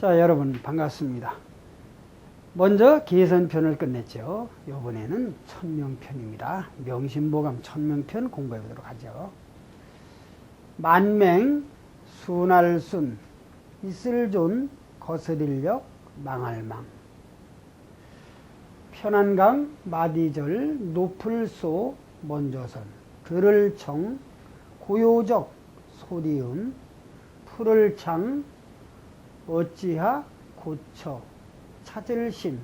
자, 여러분 반갑습니다. 먼저 개선편을 끝냈죠. 이번에는 천명편입니다. 명심보감 천명편 공부해 보도록 하죠. 만맹, 순할순, 있을존, 거스릴력, 망할망. 편한강, 마디절, 높을소, 먼저선, 들을청, 고요적, 소리음, 푸를창, 어찌하, 고처, 찾을심,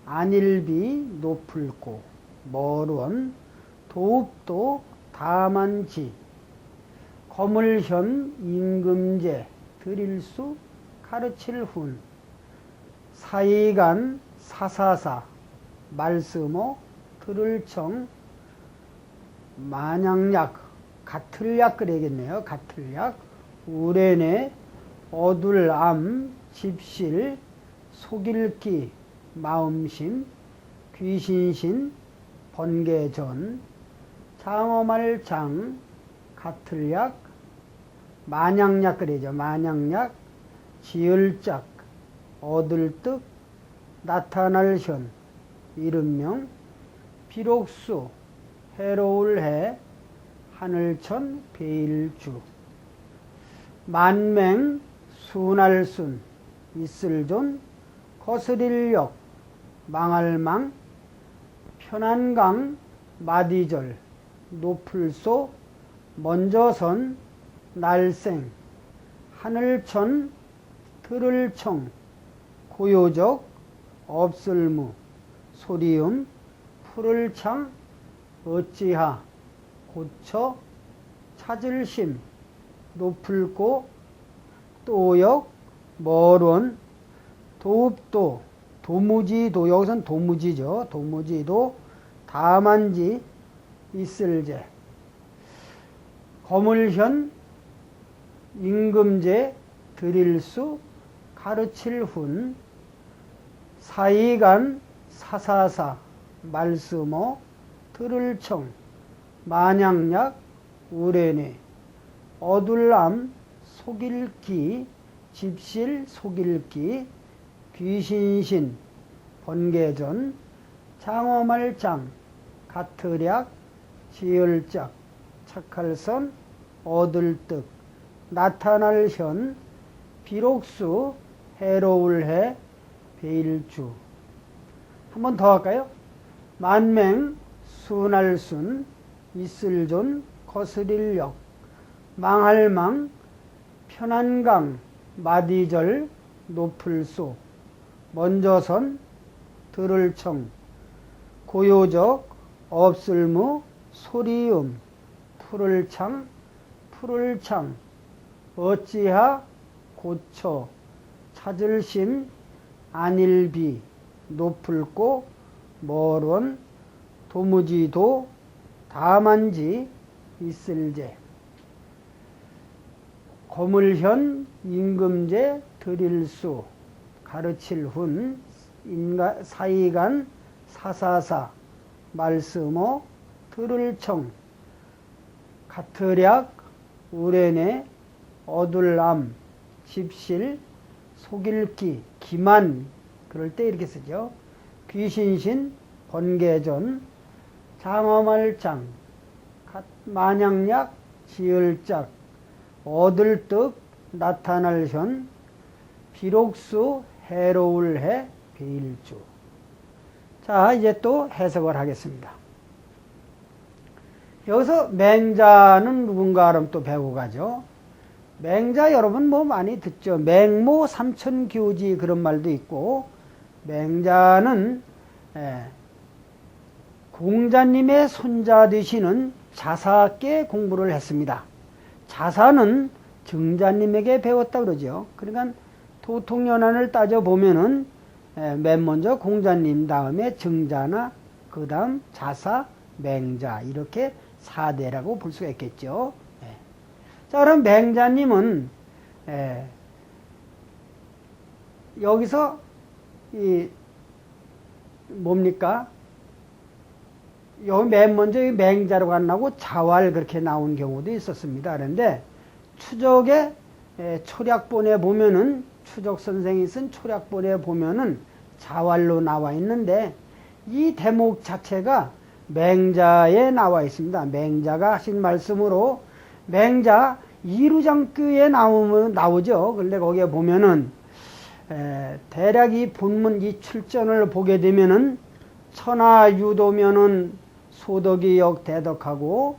안일비, 높을고, 멀원, 도읍도, 다만지, 거물현, 임금제, 드릴수, 가르칠훈, 사이간, 사사사, 말스모, 들을청, 만양약, 같을약 그래야겠네요. 같을약, 우레네, 어둘암, 집실, 속일기, 마음심, 귀신신, 번개전, 장어말장, 같을약, 만양약 그래죠. 만양약, 지을짝, 얻을득, 나타날현, 이름명, 비록수, 해로울해, 하늘천, 베일주. 만맹, 순할순, 있을존, 거스릴력, 망할망, 편한강, 마디절, 높을소, 먼저선, 날생, 하늘천, 들을청, 고요적, 없을무, 소리음, 푸를창, 어찌하, 고처, 찾을심, 높을고, 또역, 멀원, 도읍도, 도무지도, 여기선 도무지죠. 도무지도, 다만지, 있을제, 거물현, 임금제, 드릴수, 가르칠훈, 사이간, 사사사, 말스모, 들을청, 만양약, 우레네, 어둘암, 속일기, 집실, 속일기, 귀신신, 번개전, 장어말장, 같을약, 지을짝, 착할선, 얻을득, 나타날현, 비록수, 해로울해, 베일주. 한 번 더 할까요? 만맹, 순할순, 있을존, 거스릴력, 망할망, 편한강, 마디절, 높을소, 먼저선, 들을청, 고요적, 없을무, 소리음, 푸를창, 푸를창, 어찌하, 고처, 찾을심, 안일비, 높을고, 멀원, 도무지도, 다만지, 있을제, 거물현, 임금제, 드릴수, 가르칠훈, 사이간, 사사사, 말스모, 들을청, 같을약, 우레네, 어둘암, 집실, 속일기, 기만, 그럴 때 이렇게 쓰죠. 귀신신, 번개전, 장어말장, 만양약, 지을짝, 얻을득, 나타날현, 비록수, 해로울해, 베일주. 자, 이제 또 해석을 하겠습니다. 여기서 맹자는 누군가 하면 또 배우고 가죠. 맹자 여러분 뭐 많이 듣죠. 맹모 삼천교지 그런 말도 있고, 맹자는 공자님의 손자 되시는 자사께 공부를 했습니다. 자사는 증자님에게 배웠다 그러죠. 그러니까 도통연한을 따져보면은 맨 먼저 공자님 다음에 증자나 그 다음 자사, 맹자 이렇게 4대라고 볼 수가 있겠죠. 자, 그럼 맹자님은 여기서 이 뭡니까? 여기 맨 먼저 이 맹자로 안 나오고 자왈 그렇게 나온 경우도 있었습니다. 그런데 추적의 초략본에 보면은 추적 선생이 쓴 초략본에 보면은 자왈로 나와 있는데 이 대목 자체가 맹자에 나와 있습니다. 맹자가 하신 말씀으로 맹자 이루장규에 나오죠. 근데 거기에 보면은 대략 이 본문 이 출전을 보게 되면은 천하유도면은 소덕이 역대덕하고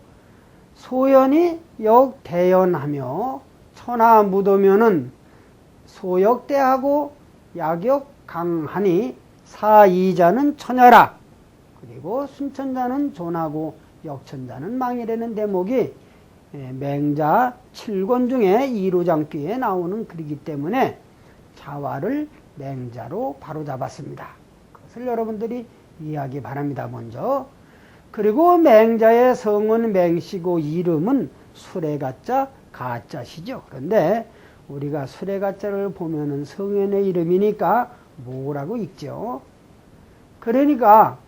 소연이 역대연하며 천하무도면은 소역대하고 약역강하니 사이자는 천여라. 그리고 순천자는 존하고 역천자는 망이라는 대목이 맹자 7권 중에 이루장귀에 나오는 글이기 때문에 자화를 맹자로 바로잡았습니다. 그것을 여러분들이 이해하기 바랍니다. 먼저. 그리고 맹자의 성은 맹씨고 이름은 수레가자 가자시죠. 그런데 우리가 수레가자를 보면은 성현의 이름이니까 모라고 읽죠. 그러니까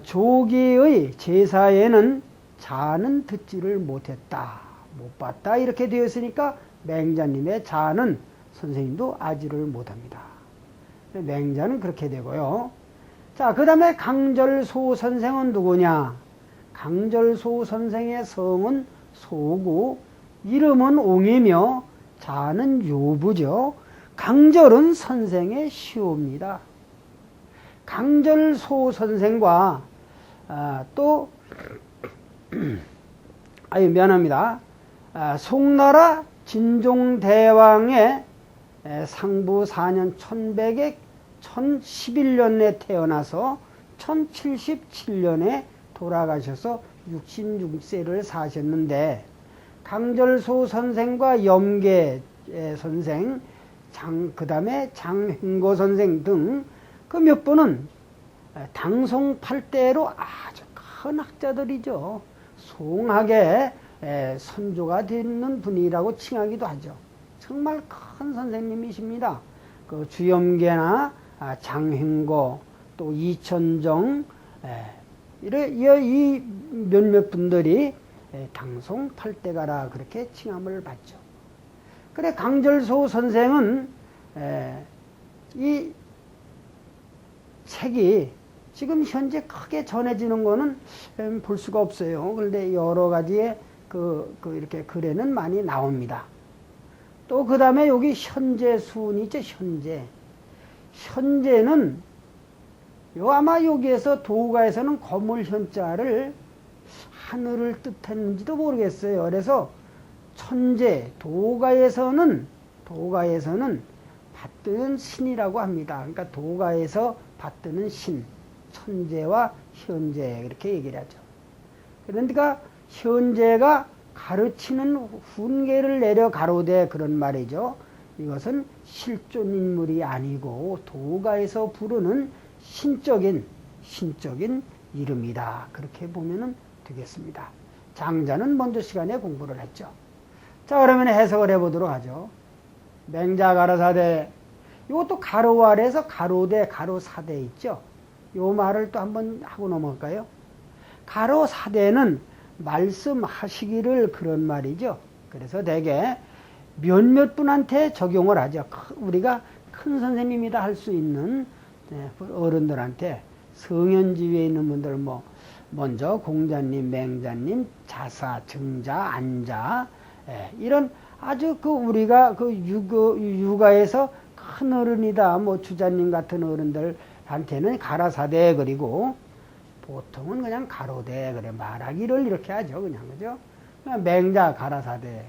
조기의 제사에는 자는 듣지를 못했다, 못 봤다 이렇게 되었으니까 맹자님의 자는 선생님도 아지를 못합니다. 맹자는 그렇게 되고요. 자, 그 다음에 강절소 선생은 누구냐? 강절소 선생의 성은 소고 이름은 옹이며 자는 요부죠. 강절은 선생의 시호입니다. 강절소 선생과 또 미안합니다. 송나라 진종대왕의 상부 4년 1100에 1011년에 태어나서 1077년에 돌아가셔서 66세를 사셨는데 강절소 선생과 염계 선생, 그 다음에 장행고 선생 등 그 몇 분은 당송 8대로 아주 큰 학자들이죠. 송학의 선조가 되는 분이라고 칭하기도 하죠. 정말 큰 선생님이십니다. 그 주염계나 장행고 또 이천정 이 몇몇 분들이 당송 8대가라 그렇게 칭함을 받죠. 그래 강절소 선생은 이 책이 지금 현재 크게 전해지는 거는 볼 수가 없어요. 그런데 여러 가지의 이렇게 글에는 많이 나옵니다. 또 그 다음에 여기 현재순이죠. 현재는 아마 여기에서 도가에서는 거물 현자를 하늘을 뜻했는지도 모르겠어요. 그래서 천재, 도가에서는 받드는 신이라고 합니다. 그러니까 도가에서 받드는 신, 천재와 현재 이렇게 얘기를 하죠. 그러니까 현재가 가르치는 훈계를 내려 가로되 그런 말이죠. 이것은 실존 인물이 아니고 도가에서 부르는 신적인 이름이다. 그렇게 보면 되겠습니다. 장자는 먼저 시간에 공부를 했죠. 자, 그러면 해석을 해보도록 하죠. 맹자 가로사대, 이것도 가로 아래에서 가로대, 가로사대 있죠. 요 말을 또 한번 하고 넘어갈까요? 가로사대는 말씀하시기를 그런 말이죠. 그래서 대개 몇몇 분한테 적용을 하죠. 우리가 큰 선생님이다 할 수 있는 어른들한테 성현지위에 있는 분들 먼저 공자님, 맹자님, 자사, 정자, 안자 이런 아주 우리가 육아에서 큰 어른이다 주자님 같은 어른들한테는 가라사대 그리고 보통은 그냥 가로대 그래 말하기를 이렇게 하죠. 그죠? 맹자 가라사대.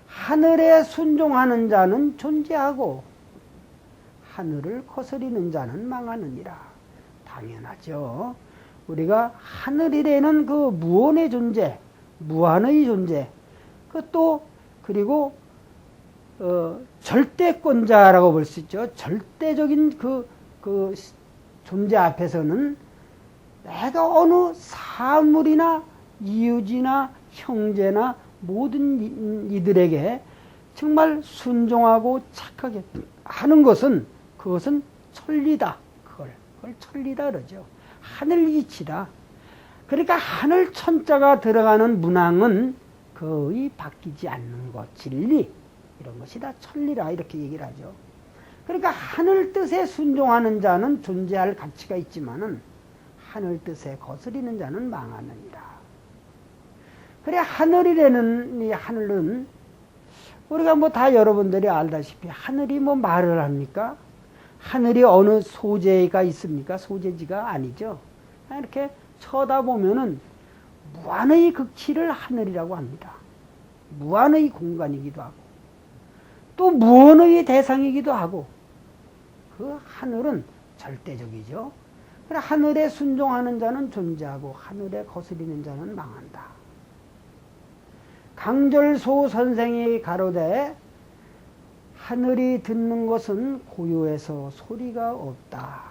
하늘에 순종하는 자는 존재하고 하늘을 거스리는 자는 망하느니라. 당연하죠. 우리가 하늘이라는 그 무언의 존재, 무한의 존재, 그리고 절대권자라고 볼 수 있죠. 절대적인 그 존재 앞에서는 내가 어느 사물이나 이웃이나 형제나 모든 이들에게 정말 순종하고 착하게 하는 것은 그것은 천리다. 그걸 천리다 그러죠. 하늘 이치다. 그러니까 하늘 천자가 들어가는 문항은 거의 바뀌지 않는 것, 진리. 이런 것이 다 천리라 이렇게 얘기를 하죠. 그러니까 하늘 뜻에 순종하는 자는 존재할 가치가 있지만은 하늘 뜻에 거스리는 자는 망하느니라. 그래 하늘이라는 이 하늘은 우리가 뭐 다 여러분들이 알다시피 하늘이 뭐 말을 합니까? 하늘이 어느 소재가 있습니까? 소재지가 아니죠. 이렇게 쳐다보면은 무한의 극치를 하늘이라고 합니다. 무한의 공간이기도 하고 또 무한의 대상이기도 하고 그 하늘은 절대적이죠. 그래 하늘에 순종하는 자는 존재하고 하늘에 거스리는 자는 망한다. 강절소 선생이 가로되 하늘이 듣는 것은 고요해서 소리가 없다.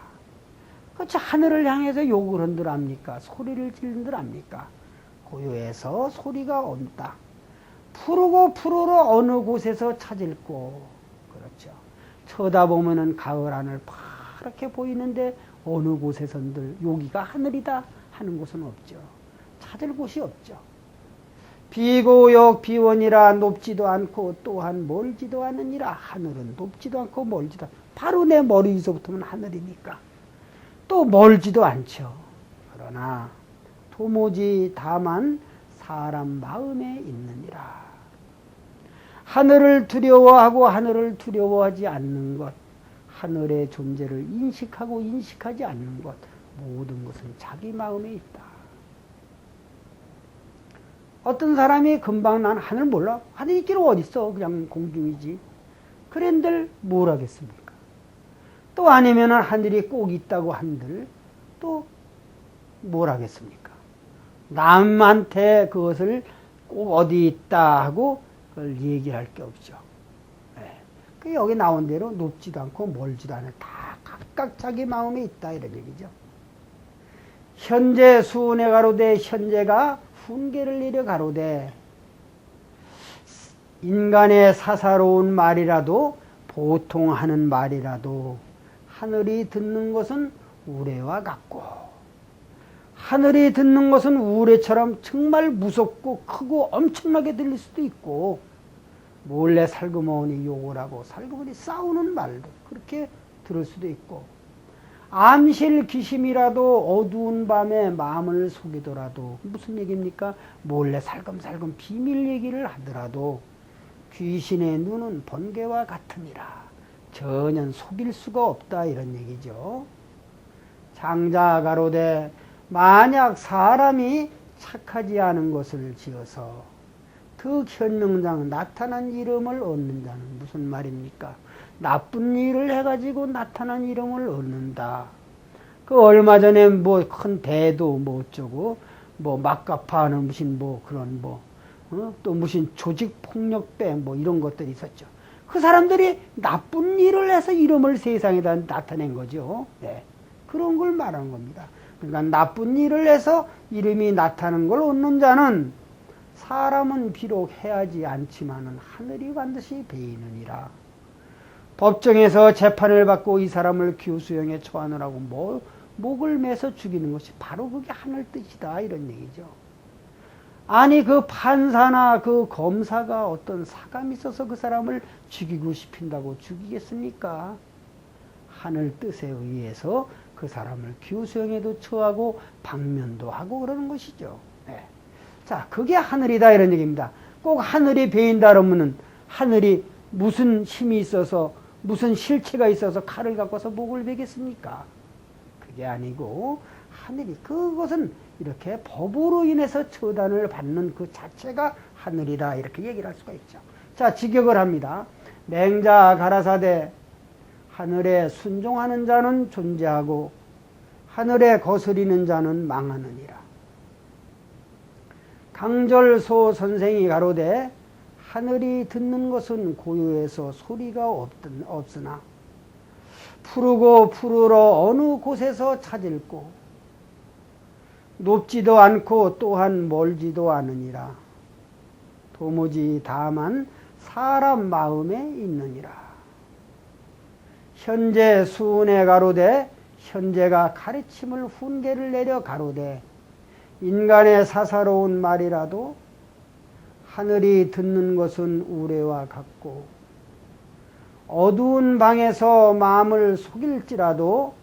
그렇죠. 하늘을 향해서 욕을 한들 압니까? 소리를 지른들 압니까? 고요해서 소리가 없다. 푸르고 푸르러 어느 곳에서 찾을꼬. 그렇죠. 쳐다보면은 가을 하늘 파랗게 보이는데 어느 곳에선들 여기가 하늘이다 하는 곳은 없죠. 찾을 곳이 없죠. 비고역 비원이라 높지도 않고 또한 멀지도 않으니라. 하늘은 높지도 않고 멀지도 않고 바로 내 머리 위서부터는 하늘이니까 또 멀지도 않죠. 그러나 도무지 다만 사람 마음에 있느니라. 하늘을 두려워하고 하늘을 두려워하지 않는 것, 하늘의 존재를 인식하고 인식하지 않는 것, 모든 것은 자기 마음에 있다. 어떤 사람이 금방 난 하늘 몰라? 하늘 있기는 어딨어? 그냥 공중이지. 그런들 뭘 하겠습니까? 또 아니면 하늘이 꼭 있다고 한들 또 뭘 하겠습니까? 남한테 그것을 꼭 어디 있다 하고 그걸 얘기할 게 없죠. 네. 그 여기 나온 대로 높지도 않고 멀지도 않아요. 다 각각 자기 마음에 있다 이런 얘기죠. 현재 수운에 가로되 현재가 훈계를 내려 가로되 인간의 사사로운 말이라도 보통 하는 말이라도 하늘이 듣는 것은 우레와 같고 하늘이 듣는 것은 우레처럼 정말 무섭고 크고 엄청나게 들릴 수도 있고 몰래 살그머니 욕을 하고 살그머니 싸우는 말도 그렇게 들을 수도 있고 암실 귀심이라도 어두운 밤에 마음을 속이더라도 무슨 얘기입니까? 몰래 살금살금 비밀 얘기를 하더라도 귀신의 눈은 번개와 같으니라. 전혀 속일 수가 없다 이런 얘기죠. 장자 가로되 만약 사람이 착하지 않은 것을 지어서 득현명장 나타난 이름을 얻는 자는 무슨 말입니까? 나쁜 일을 해가지고 나타난 이름을 얻는다. 그 얼마 전에 뭐 큰 대도 뭐 어쩌고 뭐 막가파하는 무슨 뭐 그런 또 무슨 조직폭력배 뭐 이런 것들이 있었죠. 그 사람들이 나쁜 일을 해서 이름을 세상에다 나타낸 거죠. 네. 그런 걸 말하는 겁니다. 그러니까 나쁜 일을 해서 이름이 나타나는 걸 얻는 자는 사람은 비록 해하지 않지만은 하늘이 반드시 베이느니라. 법정에서 재판을 받고 이 사람을 교수형에 처하느라고 목을 매서 죽이는 것이 바로 그게 하늘 뜻이다 이런 얘기죠. 아니 그 판사나 그 검사가 어떤 사감이 있어서 그 사람을 죽이고 싶인다고 죽이겠습니까? 하늘 뜻에 의해서 그 사람을 교수형에도 처하고 방면도 하고 그러는 것이죠. 네. 자, 그게 하늘이다 이런 얘기입니다. 꼭 하늘이 베인다 그러면은 하늘이 무슨 힘이 있어서 무슨 실체가 있어서 칼을 갖고서 목을 베겠습니까? 그게 아니고 하늘이 그것은 이렇게 법으로 인해서 처단을 받는 그 자체가 하늘이다 이렇게 얘기를 할 수가 있죠. 자, 직역을 합니다. 맹자 가라사대 하늘에 순종하는 자는 존재하고 하늘에 거스리는 자는 망하느니라. 강절소 선생이 가로되 하늘이 듣는 것은 고요해서 소리가 없으나 푸르고 푸르러 어느 곳에서 찾을꼬 높지도 않고 또한 멀지도 않으니라. 도무지 다만 사람 마음에 있느니라. 현재 수운에 가로되 현재가 가르침을 훈계를 내려 가로되 인간의 사사로운 말이라도 하늘이 듣는 것은 우레와 같고 어두운 방에서 마음을 속일지라도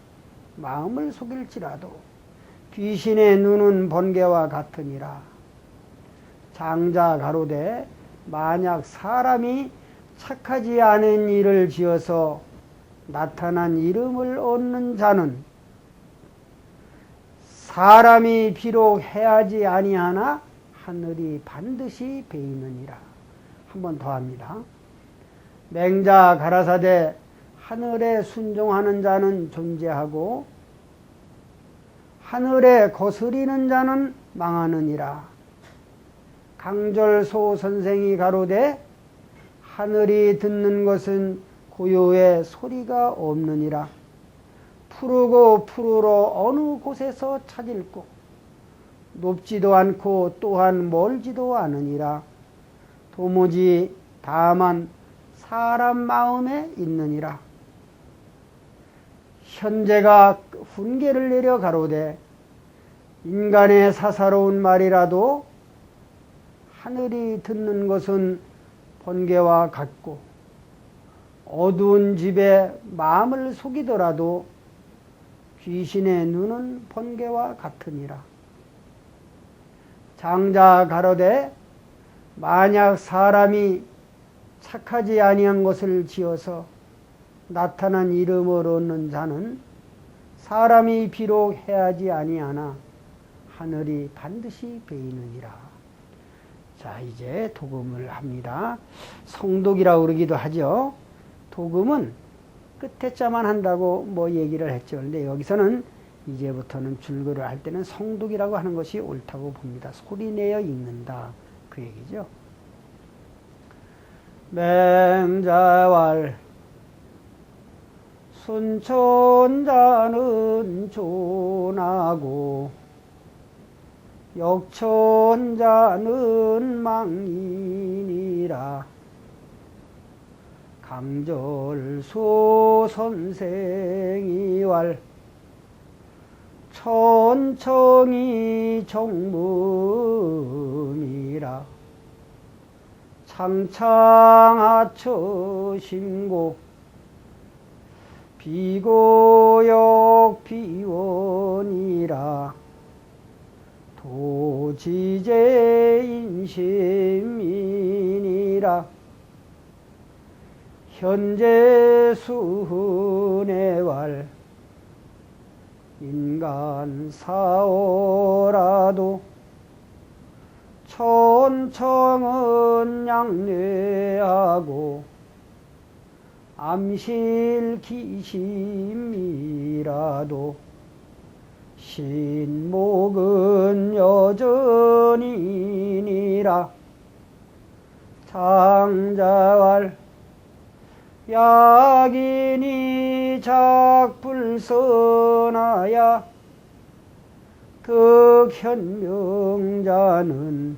귀신의 눈은 번개와 같으니라. 장자 가로되 만약 사람이 착하지 않은 일을 지어서 나타난 이름을 얻는 자는 사람이 비록 해하지 아니하나 하늘이 반드시 베이느니라. 한 번 더 합니다. 맹자 가라사대 하늘에 순종하는 자는 존재하고 하늘에 거스리는 자는 망하느니라. 강절소 선생이 가로되 하늘이 듣는 것은 고요의 소리가 없느니라. 푸르고 푸르러 어느 곳에서 찾을꼬 높지도 않고 또한 멀지도 않으니라. 도무지 다만 사람 마음에 있느니라. 현재가 훈계를 내려 가로되 인간의 사사로운 말이라도 하늘이 듣는 것은 번개와 같고 어두운 집에 마음을 속이더라도 귀신의 눈은 번개와 같으니라. 장자 가로되 만약 사람이 착하지 아니한 것을 지어서 나타난 이름을 얻는 자는 사람이 비록 해하지 아니하나 하늘이 반드시 베이느니라. 자, 이제 도금을 합니다. 성독이라고 그러기도 하죠. 도금은 끝에 자만 한다고 뭐 얘기를 했죠. 근데 여기서는 이제부터는 줄거를 할 때는 성독이라고 하는 것이 옳다고 봅니다. 소리내어 읽는다. 그 얘기죠. 맹자왈 순천자는 존하고 역천자는 망인이라. 강절소 선생이왈 천청이 정문이라. 창창하처 신고 비고역 비원이라. 도지제인심이니라. 현재 수훈의왈 인간 사오라도 천청은 양례하고 암실 기심이라도 신목은 여전이니라. 장자왈 약인이 작불선하야 득현명자는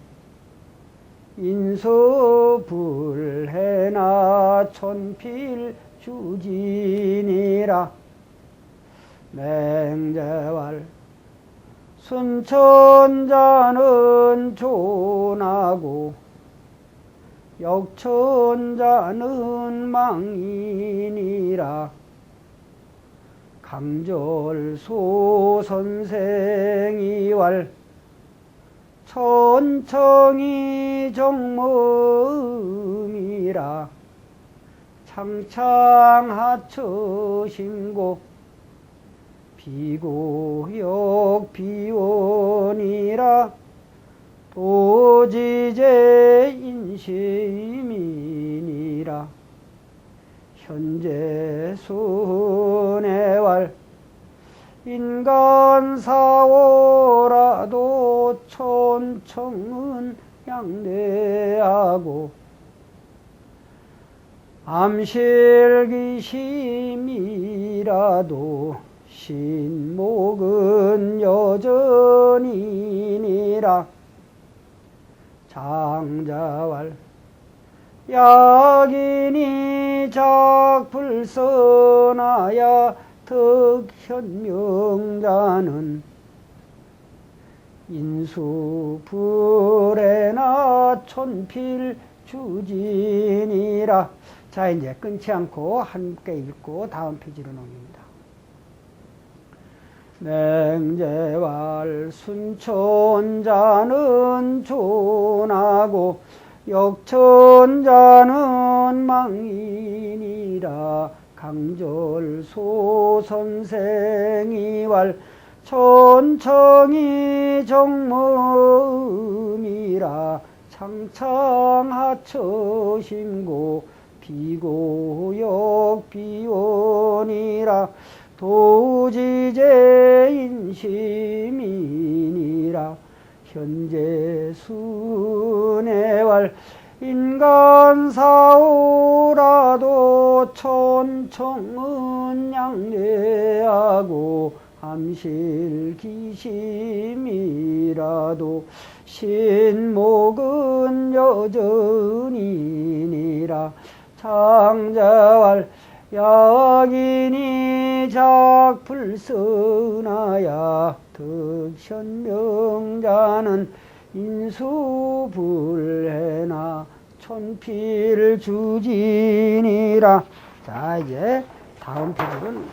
인서불해나 천필주진이라. 맹자왈 순천자는 존하고 역천자는 망인이라. 강절소 선생이왈 천청이 정범이라. 창창하처 신고 비고역 비원이라. 도지제인심이니라. 현재 순회왈 인간사오라도 천청은 양대하고 암실기심이라도 신목은 여전이니라. 장자왈 약인이 작불선하야 득현명자는 인수불에나 천필주진이라. 자, 이제 끊지 않고 함께 읽고 다음 페이지로 넘깁니다. 맹제왈 순천자는 존하고 역천자는 망인이라 강절소 선생이왈 천청이 정모음이라 창창하처심고 비고역 비원이라 도지제인심이니라 현재 순애왈 인간사오라도 천청은 양례하고 암실기심이라도 신목은 여전이니라 창자왈 약인이 작불선하야 득현명자는 인수불해나 천필 주진이라. 자, 이제 다음 페이지는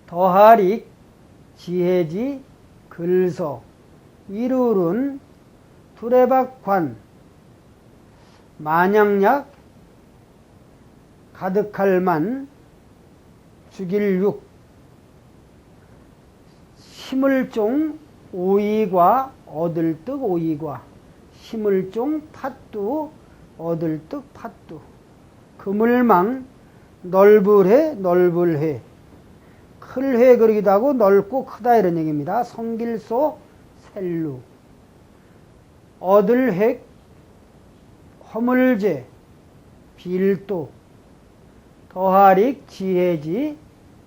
더하릭 지혜지 글서 이룰은 두레박관 만양약 가득할만 죽일육 심을종 오이과 얻을득 오이과 심을종 팥두 얻을득 팥두 그물망 넓을해 넓을해 클해 그러기도 하고 넓고 크다 이런 얘기입니다. 성길소 셀루 얻을획 허물제 빌도 더하릭 지혜지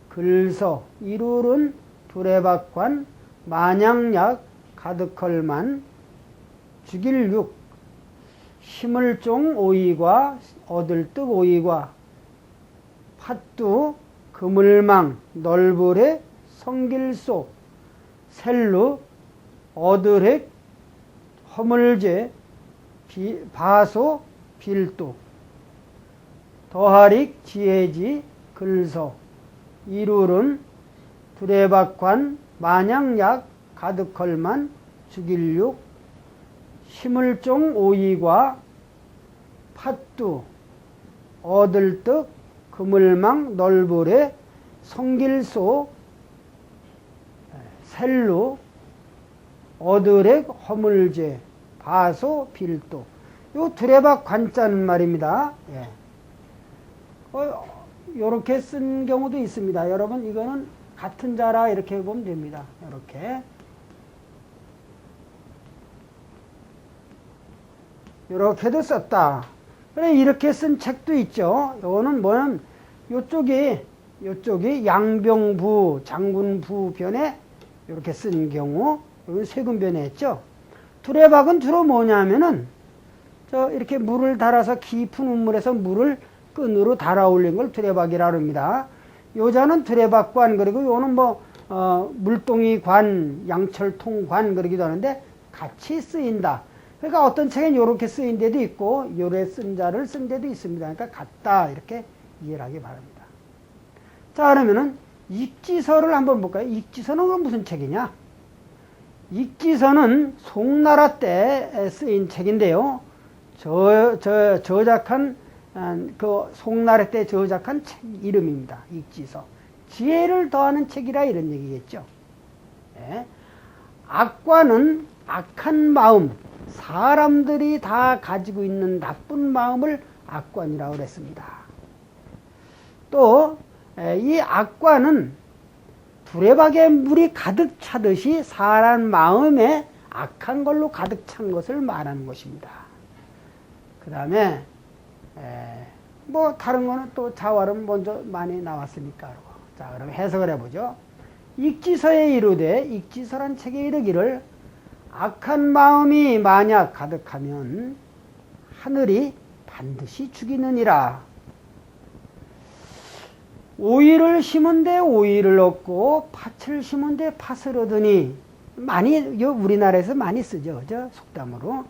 글서 이룰은 두레박관 만양약 가득헐만 죽일육 심을종 오이과 얻을득 오이과 팥두 그물망 넓을해 성길소 셀루 얻을획 허물제 바소 빌도 더하릭 지혜지 글서 이룰은 두레박관 만양약 가득헐만 죽일육 심을종 오이과 팥두 얻을득 그물망 넓을해 성길소 셀루 얻을획 허물제 바소 빌도 요 두레박 관자는 말입니다. 예. 요렇게 쓴 경우도 있습니다. 여러분 이거는 같은 자라 이렇게 보면 됩니다. 이렇게 이렇게도 썼다. 그래 이렇게 쓴 책도 있죠. 요거는 뭐냐면 요쪽이 양병부 장군부 변에 이렇게 쓴 경우 여기 세군변에 했죠. 두레박은 주로 뭐냐면은 이렇게 물을 달아서 깊은 우물에서 물을 끈으로 달아 올린 걸 두레박이라고 합니다. 요자는 두레박관 그리고 요는 물동이관, 양철통관 그러기도 하는데 같이 쓰인다. 그러니까 어떤 책엔 요렇게 쓰인 데도 있고 요래 쓴 자를 쓴 데도 있습니다. 그러니까 같다 이렇게 이해를 하기 바랍니다. 자 그러면은 익지서를 한번 볼까요? 익지서는 그건 무슨 책이냐? 익지서는 송나라 때 쓰인 책인데요. 저작한 그 송나라 때 저작한 책 이름입니다. 익지서. 지혜를 더하는 책이라 이런 얘기겠죠. 네. 악과는 악한 마음, 사람들이 다 가지고 있는 나쁜 마음을 악관이라고 그랬습니다. 또 이 악과는 두레박에 물이 가득 차듯이 사람 마음에 악한 걸로 가득 찬 것을 말하는 것입니다. 그 다음에 다른 거는 또 자활은 먼저 많이 나왔으니까. 자 그럼 해석을 해보죠. 익지서에 이르되 익지서란 책에 이르기를 악한 마음이 만약 가득하면 하늘이 반드시 죽이느니라. 오이를 심은 데 오이를 얻고 팥을 심은 데 팥을 얻으니 많이 우리나라에서 많이 쓰죠. 그죠? 속담으로.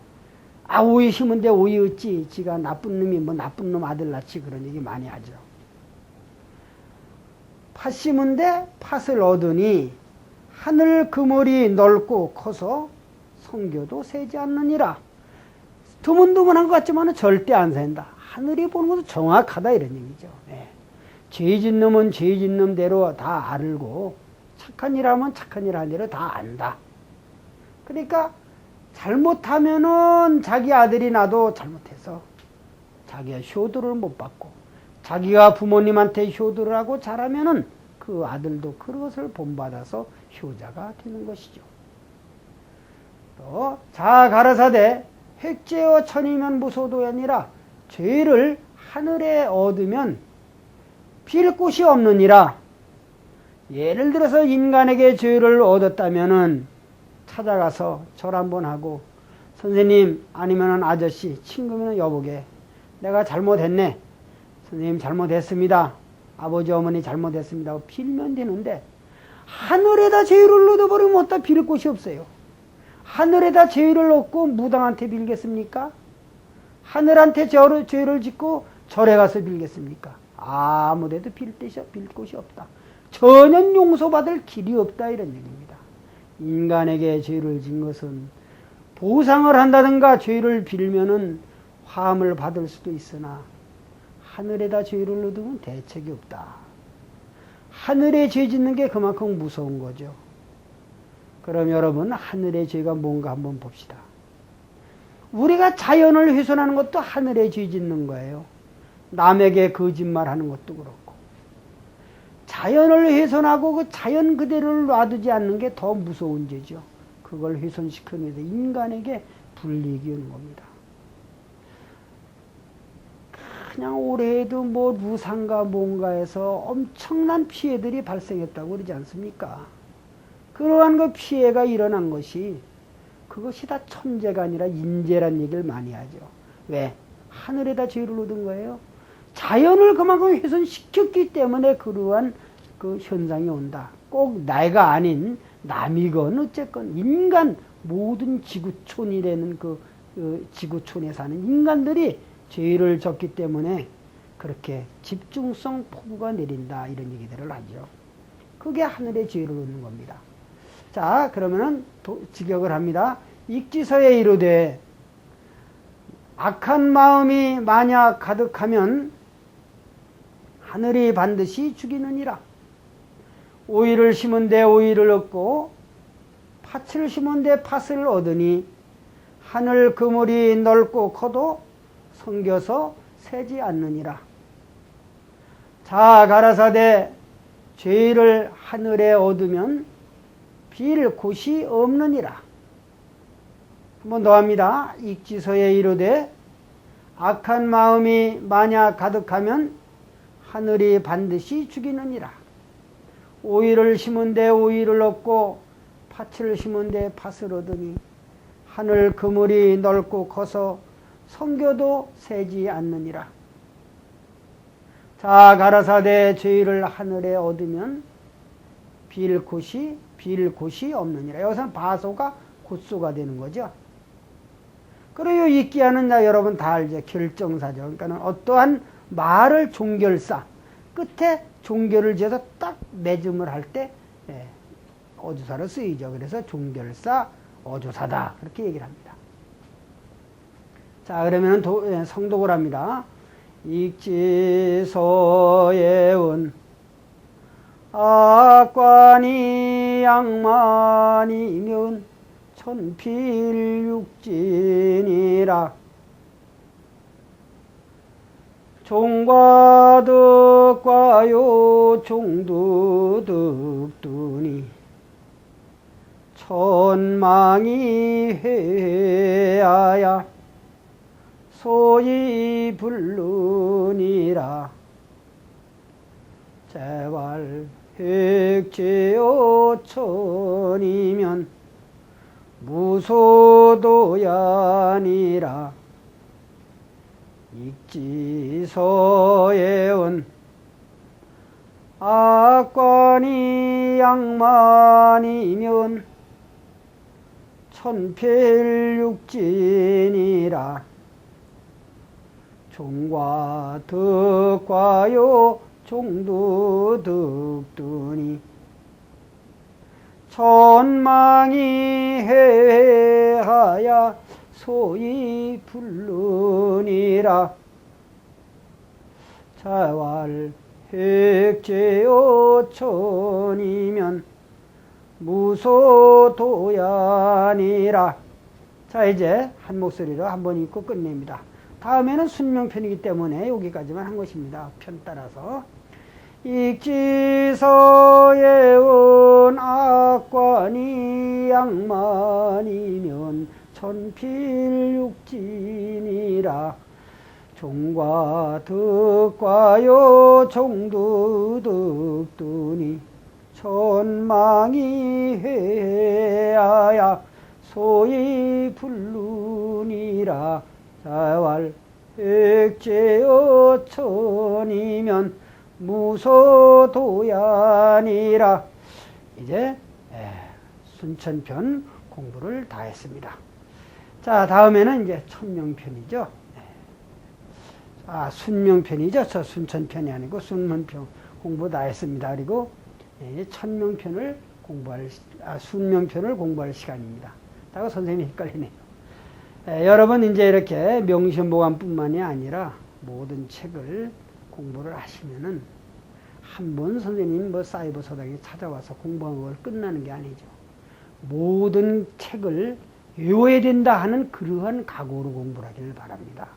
아, 오이 심은데 오이 어찌 지가 나쁜 놈이 뭐 나쁜 놈 아들 낳지, 그런 얘기 많이 하죠. 팥 심은데 팥을 얻으니 하늘 그물이 넓고 커서 성교도 새지 않느니라. 드문드문한 것 같지만 절대 안 샌다. 하늘이 보는 것도 정확하다, 이런 얘기죠. 네. 죄짓는 놈은 죄짓는 놈대로 다 알고 착한 일 하면 착한 일 하는 대로 다 안다. 그러니까 잘못하면은 자기 아들이 나도 잘못해서 자기가 효도를 못 받고, 자기가 부모님한테 효도를 하고 잘하면은 그 아들도 그것을 본받아서 효자가 되는 것이죠. 또 자 가라사대 획죄어 천이면 무소도 아니라 죄를 하늘에 얻으면 빌 곳이 없느니라. 예를 들어서 인간에게 죄를 얻었다면은 찾아가서 절 한번 하고, 선생님 아니면은 아저씨, 친구면은 여보게 내가 잘못했네, 선생님 잘못했습니다, 아버지 어머니 잘못했습니다 하고 빌면 되는데, 하늘에다 죄를 얻어버리면 어디다 빌 곳이 없어요. 하늘에다 죄를 얻고 무당한테 빌겠습니까? 하늘한테 죄를 짓고 절에 가서 빌겠습니까? 아무데도 빌 곳이 없다. 전혀 용서받을 길이 없다, 이런 얘기입니다. 인간에게 죄를 진 것은 보상을 한다든가 죄를 빌면은 화음을 받을 수도 있으나 하늘에다 죄를 얻으면 대책이 없다. 하늘에 죄 짓는 게 그만큼 무서운 거죠. 그럼 여러분, 하늘의 죄가 뭔가 한번 봅시다. 우리가 자연을 훼손하는 것도 하늘에 죄 짓는 거예요. 남에게 거짓말하는 것도 그렇고. 자연을 훼손하고 그 자연 그대로를 놔두지 않는 게 더 무서운 죄죠. 그걸 훼손시키는 게 인간에게 불이익이 오는 겁니다. 그냥 올해에도 뭐 루상가 뭔가에서 엄청난 피해들이 발생했다고 그러지 않습니까? 그러한 그 피해가 일어난 것이, 그것이 다 천재가 아니라 인재란 얘기를 많이 하죠. 왜? 하늘에다 죄를 얻은 거예요. 자연을 그만큼 훼손시켰기 때문에 그러한 그 현상이 온다. 꼭 내가 아닌 남이건 어쨌건 인간, 모든 지구촌이라는 그 지구촌에 사는 인간들이 죄를 졌기 때문에 그렇게 집중성 폭우가 내린다, 이런 얘기들을 하죠. 그게 하늘의 죄를 얻는 겁니다. 자, 그러면은 직역을 합니다. 익지서에 이르되 악한 마음이 만약 가득하면 하늘이 반드시 죽이느니라. 오이를 심은 데 오이를 얻고 팥을 심은 데 팥을 얻으니 하늘 그물이 넓고 커도 성겨서 새지 않느니라. 자 가라사대 죄를 하늘에 얻으면 빌 곳이 없느니라. 한번 더 합니다. 익지서에 이르되 악한 마음이 만약 가득하면 하늘이 반드시 죽이느니라. 오이를 심은 데 오이를 얻고 팥을 심은 데 팥을 얻으니 하늘 그물이 넓고 커서 성교도 새지 않느니라. 자 가라사대 죄를 하늘에 얻으면 빌 곳이 없느니라. 여기서는 바소가 곧소가 되는 거죠. 그리고 읽기하는 자 여러분 다 알죠. 결정사죠. 그러니까 어떠한 말을 종결사, 끝에 종결을 지어서 딱 매줌을 할 때 어조사로 쓰이죠. 그래서 종결사, 어조사다, 그렇게 얘기를 합니다. 자 그러면 성독을 합니다. 익지서예운 악관이 양만이면 천필육진이라. 종과득과요 종두득두니 천망이 회하야 소이 불르니라. 제발 획죄어천이면 무소도야니라. 익지서예은 악관이 양만이면 천필육진이라 종과 득과요 종두득두니 천망이 해하야 소위 불르니라 자왈 획제오천이면 무소도야니라. 자, 이제 한 목소리로 한번 읽고 끝냅니다. 다음에는 순명편이기 때문에 여기까지만 한 것입니다. 편 따라서 익지서예운 악관이 양만이면 천필육진이라 종과 득과요 종두득두니 천망이 해하야 소위 불루니라 자왈 획제어천이면 무소도야니라. 이제 순천편 공부를 다 했습니다. 자, 다음에는 이제 천명편이죠. 순명편이죠. 저 순천편이 아니고 순문편 공부 다 했습니다. 그리고 천명편을 순명편을 공부할 시간입니다. 다가 선생님이 헷갈리네요. 여러분 이제 이렇게 명심보감뿐만이 아니라 모든 책을 공부를 하시면은 한 번 선생님 사이버 서당에 찾아와서 공부한 걸 끝나는 게 아니죠. 모든 책을 외워야 된다 하는 그러한 각오로 공부를 하기를 바랍니다.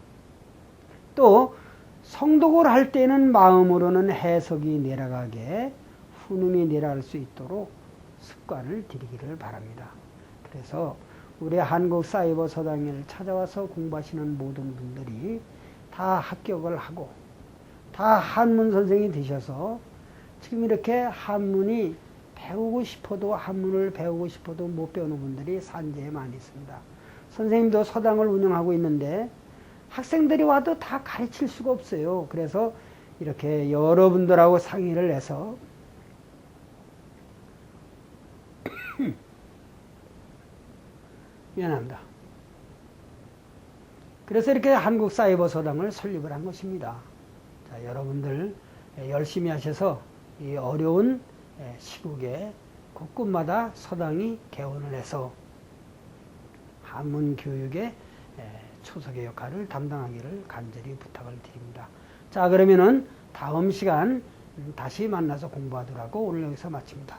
또 성독을 할 때는 마음으로는 해석이 내려가게 훈음이 내려갈 수 있도록 습관을 들이기를 바랍니다. 그래서 우리 한국 사이버 서당을 찾아와서 공부하시는 모든 분들이 다 합격을 하고 다 한문 선생이 되셔서 지금 이렇게 한문이 배우고 싶어도 한문을 배우고 싶어도 못 배우는 분들이 산재에 많이 있습니다. 선생님도 서당을 운영하고 있는데 학생들이 와도 다 가르칠 수가 없어요. 그래서 이렇게 여러분들하고 상의를 해서 미안합니다. 그래서 이렇게 한국 사이버 서당을 설립을 한 것입니다. 자, 여러분들 열심히 하셔서 이 어려운 시국에 곳곳마다 서당이 개원을 해서 한문 교육의 초석의 역할을 담당하기를 간절히 부탁을 드립니다. 자, 그러면은 다음 시간 다시 만나서 공부하도록 하고 오늘 여기서 마칩니다.